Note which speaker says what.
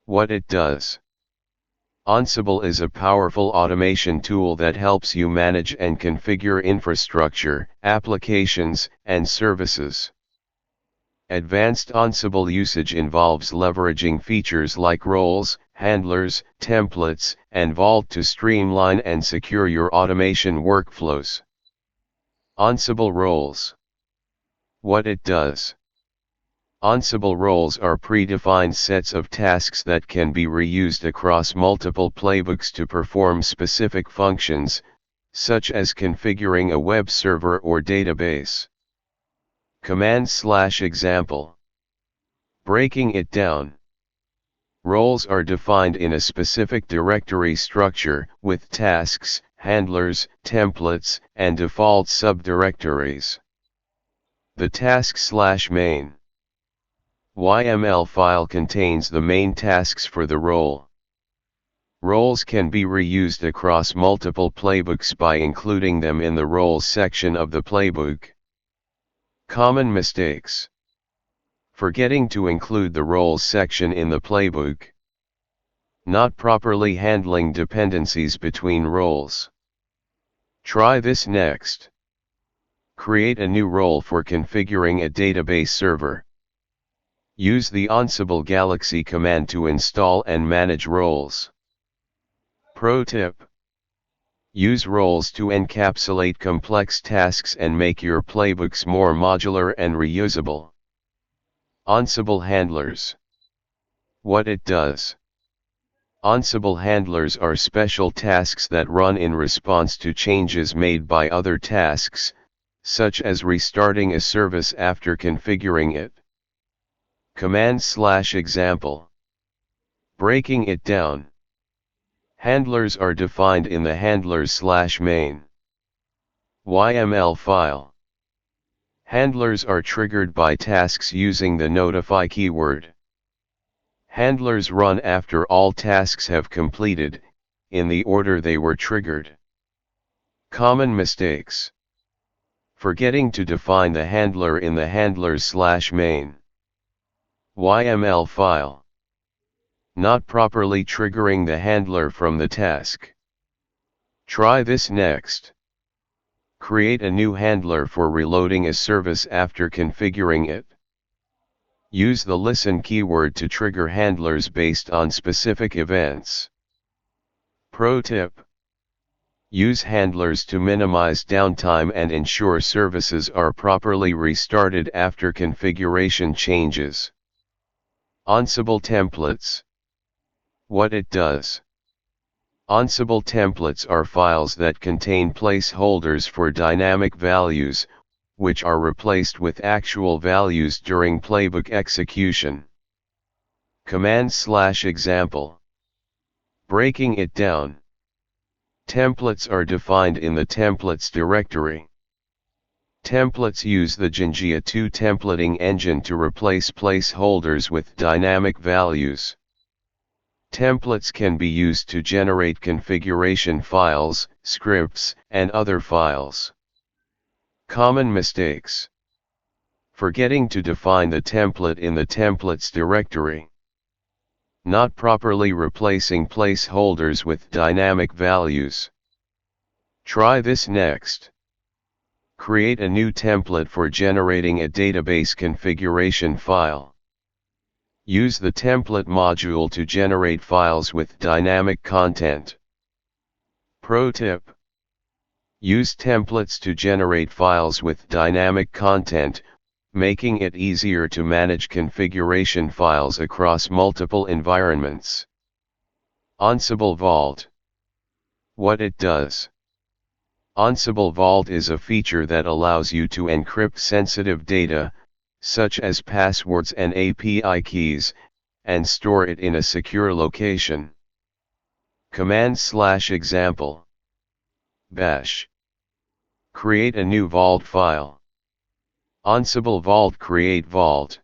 Speaker 1: What it does. Ansible is a powerful automation tool that helps you manage and configure infrastructure, applications, and services. Advanced Ansible usage involves leveraging features like roles, handlers, templates, and Vault to streamline and secure your automation workflows. Ansible roles. What it does. Ansible roles are predefined sets of tasks that can be reused across multiple playbooks to perform specific functions, such as configuring a web server or database. Command/example. Breaking it down. Roles are defined in a specific directory structure, with tasks, handlers, templates, and default subdirectories. The task/main. YML file contains the main tasks for the role. Roles can be reused across multiple playbooks by including them in the roles section of the playbook. Common mistakes. Forgetting to include the roles section in the playbook. Not properly handling dependencies between roles. Try this next. Create a new role for configuring a database server. Use the Ansible Galaxy command to install and manage roles. Pro tip. Use roles to encapsulate complex tasks and make your playbooks more modular and reusable. Ansible handlers. What it does. Ansible handlers are special tasks that run in response to changes made by other tasks, such as restarting a service after configuring it. Command/example. Breaking it down. Handlers are defined in the handlers/main YML file. Handlers are triggered by tasks using the notify keyword. Handlers run after all tasks have completed, in the order they were triggered. Common mistakes. Forgetting to define the handler in the handlers/main YML file. Not properly triggering the handler from the task. Try this next. Create a new handler for reloading a service after configuring it. Use the listen keyword to trigger handlers based on specific events. Pro tip. Use handlers to minimize downtime and ensure services are properly restarted after configuration changes. Ansible templates. What it does. Ansible templates are files that contain placeholders for dynamic values, which are replaced with actual values during playbook execution. Command/example. Breaking it down. Templates are defined in the templates directory. Templates use the Jinjia 2 templating engine to replace placeholders with dynamic values. Templates can be used to generate configuration files, scripts, and other files. Common mistakes. Forgetting to define the template in the templates directory. Not properly replacing placeholders with dynamic values. Try this next. Create a new template for generating a database configuration file. Use the template module to generate files with dynamic content. Pro tip. Use templates to generate files with dynamic content, making it easier to manage configuration files across multiple environments. Ansible Vault. What it does. Ansible Vault is a feature that allows you to encrypt sensitive data, such as passwords and API keys, and store it in a secure location. Command/example. Bash. Create a new Vault file. Ansible Vault. Create Vault.